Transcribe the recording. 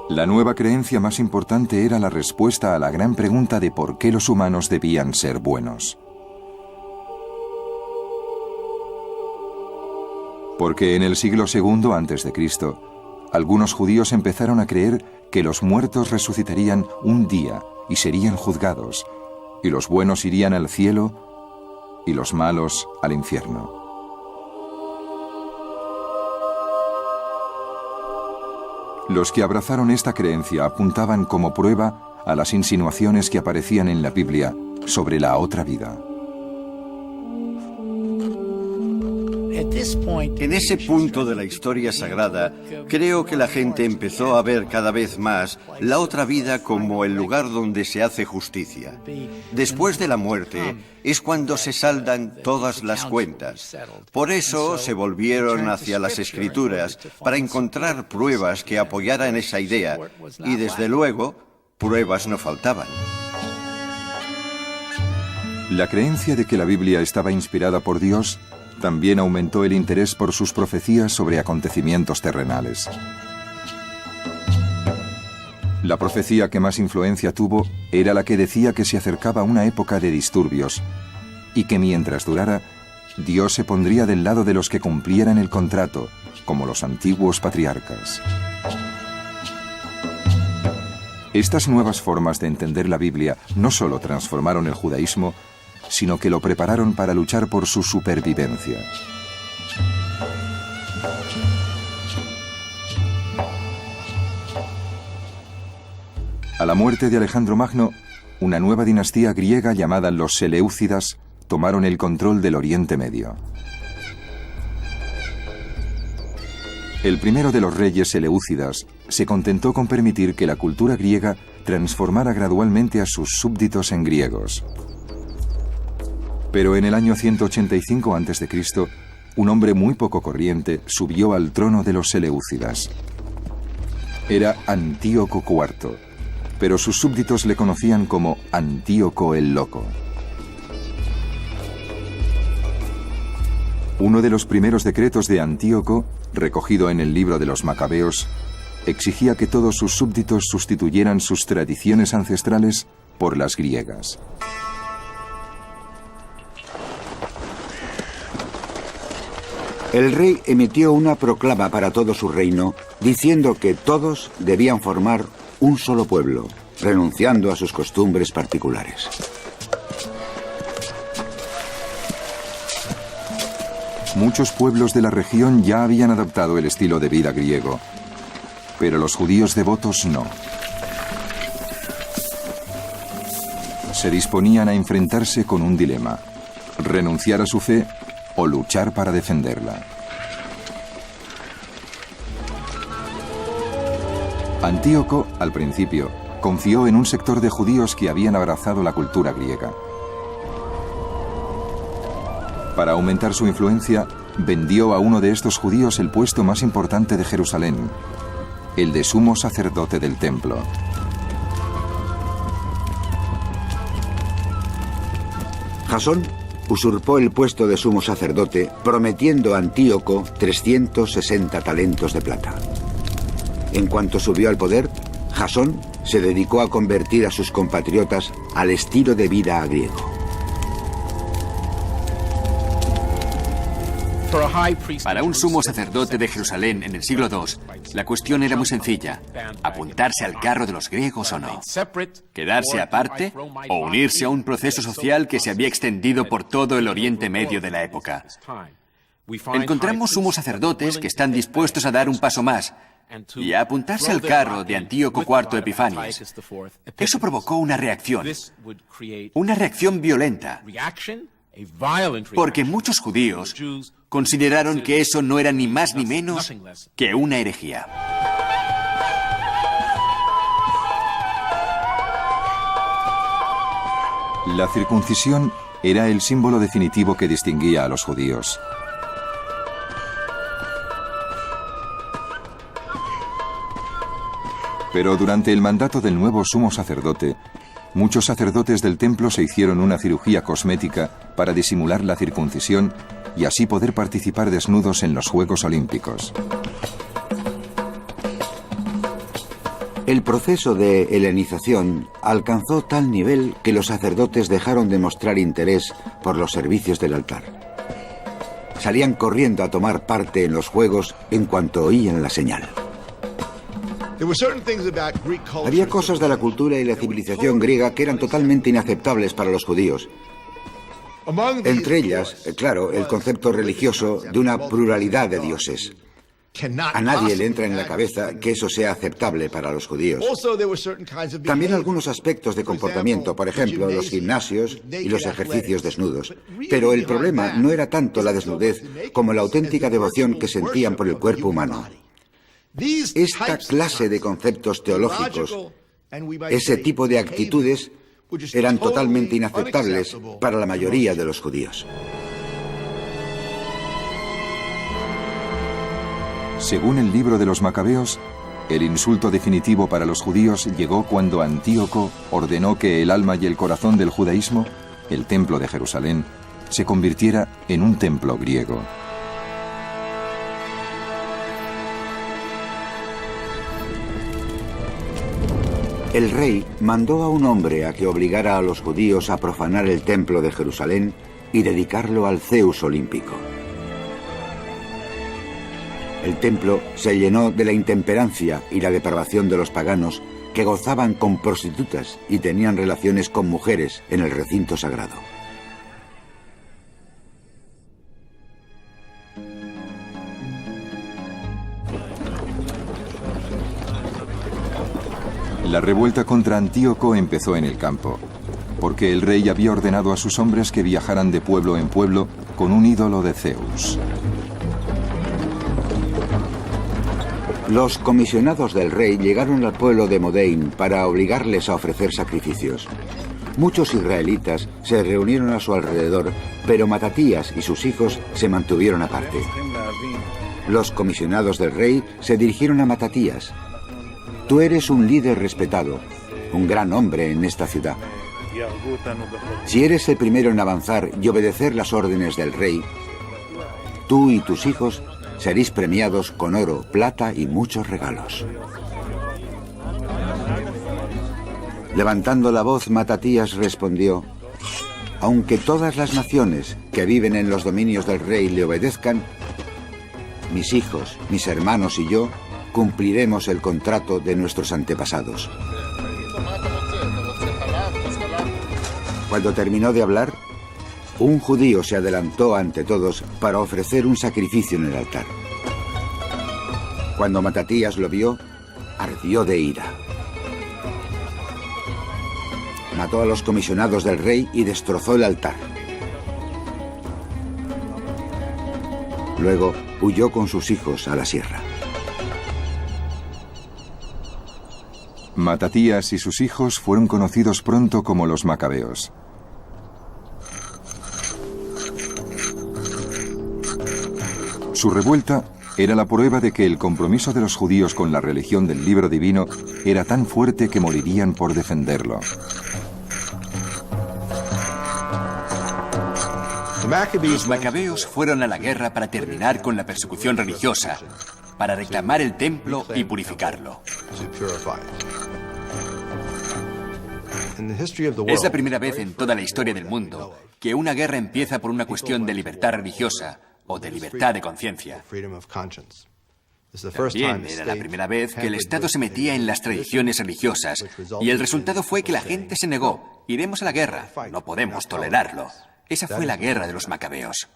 La nueva creencia más importante era la respuesta a la gran pregunta de por qué los humanos debían ser buenos. Porque en el siglo II a.C., algunos judíos empezaron a creer que los muertos resucitarían un día y serían juzgados, y los buenos irían al cielo y los malos al infierno. Los que abrazaron esta creencia apuntaban como prueba a las insinuaciones que aparecían en la Biblia sobre la otra vida. En ese punto de la historia sagrada, creo que la gente empezó a ver cada vez más la otra vida como el lugar donde se hace justicia. Después de la muerte es cuando se saldan todas las cuentas. Por eso se volvieron hacia las Escrituras para encontrar pruebas que apoyaran esa idea, y desde luego, pruebas no faltaban. La creencia de que la Biblia estaba inspirada por Dios también aumentó el interés por sus profecías sobre acontecimientos terrenales. La profecía que más influencia tuvo era la que decía que se acercaba una época de disturbios y que mientras durara, Dios se pondría del lado de los que cumplieran el contrato, como los antiguos patriarcas. Estas nuevas formas de entender la Biblia no solo transformaron el judaísmo, sino que lo prepararon para luchar por su supervivencia. A la muerte de Alejandro Magno, una nueva dinastía griega llamada los Seleucidas tomaron el control del Oriente Medio. El primero de los reyes seleucidas se contentó con permitir que la cultura griega transformara gradualmente a sus súbditos en griegos. Pero en el año 185 a.C., un hombre muy poco corriente subió al trono de los Seleucidas. Era Antíoco IV, pero sus súbditos le conocían como Antíoco el Loco. Uno de los primeros decretos de Antíoco, recogido en el libro de los Macabeos, exigía que todos sus súbditos sustituyeran sus tradiciones ancestrales por las griegas. El rey emitió una proclama para todo su reino, diciendo que todos debían formar un solo pueblo, renunciando a sus costumbres particulares. Muchos pueblos de la región ya habían adoptado el estilo de vida griego, pero los judíos devotos no. Se disponían a enfrentarse con un dilema: renunciar a su fe o luchar para defenderla. Antíoco, al principio, confió en un sector de judíos que habían abrazado la cultura griega. Para aumentar su influencia, vendió a uno de estos judíos el puesto más importante de Jerusalén, el de sumo sacerdote del templo. Jasón usurpó el puesto de sumo sacerdote, prometiendo a Antíoco 360 talentos de plata. En cuanto subió al poder, Jasón se dedicó a convertir a sus compatriotas al estilo de vida griego. Para un sumo sacerdote de Jerusalén en el siglo II, la cuestión era muy sencilla: apuntarse al carro de los griegos o no, quedarse aparte o unirse a un proceso social que se había extendido por todo el Oriente Medio de la época. Encontramos sumos sacerdotes que están dispuestos a dar un paso más y a apuntarse al carro de Antíoco IV Epifanes. Eso provocó una reacción violenta, porque muchos judíos consideraron que eso no era ni más ni menos que una herejía. La circuncisión era el símbolo definitivo que distinguía a los judíos. Pero durante el mandato del nuevo sumo sacerdote, muchos sacerdotes del templo se hicieron una cirugía cosmética para disimular la circuncisión y así poder participar desnudos en los Juegos Olímpicos. El proceso de helenización alcanzó tal nivel que los sacerdotes dejaron de mostrar interés por los servicios del altar. Salían corriendo a tomar parte en los juegos en cuanto oían la señal. Había cosas de la cultura y la civilización griega que eran totalmente inaceptables para los judíos. Entre ellas, claro, el concepto religioso de una pluralidad de dioses. A nadie le entra en la cabeza que eso sea aceptable para los judíos. También algunos aspectos de comportamiento, por ejemplo, los gimnasios y los ejercicios desnudos. Pero el problema no era tanto la desnudez como la auténtica devoción que sentían por el cuerpo humano. Esta clase de conceptos teológicos, ese tipo de actitudes, eran totalmente inaceptables para la mayoría de los judíos. Según el libro de los Macabeos, el insulto definitivo para los judíos llegó cuando Antíoco ordenó que el alma y el corazón del judaísmo, el templo de Jerusalén, se convirtiera en un templo griego. El rey mandó a un hombre a que obligara a los judíos a profanar el templo de Jerusalén y dedicarlo al Zeus olímpico. El templo se llenó de la intemperancia y la depravación de los paganos que gozaban con prostitutas y tenían relaciones con mujeres en el recinto sagrado. La revuelta contra Antíoco empezó en el campo, porque el rey había ordenado a sus hombres que viajaran de pueblo en pueblo con un ídolo de Zeus. Los comisionados del rey llegaron al pueblo de Modein para obligarles a ofrecer sacrificios. Muchos israelitas se reunieron a su alrededor, pero Matatías y sus hijos se mantuvieron aparte. Los comisionados del rey se dirigieron a Matatías. Tú eres un líder respetado, un gran hombre en esta ciudad. Si eres el primero en avanzar y obedecer las órdenes del rey, tú y tus hijos seréis premiados con oro, plata y muchos regalos. Levantando la voz, Matatías respondió: aunque todas las naciones que viven en los dominios del rey le obedezcan, mis hijos, mis hermanos y yo cumpliremos el contrato de nuestros antepasados. Cuando terminó de hablar, un judío se adelantó ante todos para ofrecer un sacrificio en el altar. Cuando Matatías lo vio, ardió de ira. Mató a los comisionados del rey y destrozó el altar. Luego huyó con sus hijos a la sierra. Matatías y sus hijos fueron conocidos pronto como los Macabeos. Su revuelta era la prueba de que el compromiso de los judíos con la religión del libro divino era tan fuerte que morirían por defenderlo. Los macabeos fueron a la guerra para terminar con la persecución religiosa, para reclamar el templo y purificarlo. Es la primera vez en toda la historia del mundo que una guerra empieza por una cuestión de libertad religiosa o de libertad de conciencia. También era la primera vez que el Estado se metía en las tradiciones religiosas y el resultado fue que la gente se negó. Iremos a la guerra, no podemos tolerarlo. Esa fue la guerra de los macabeos.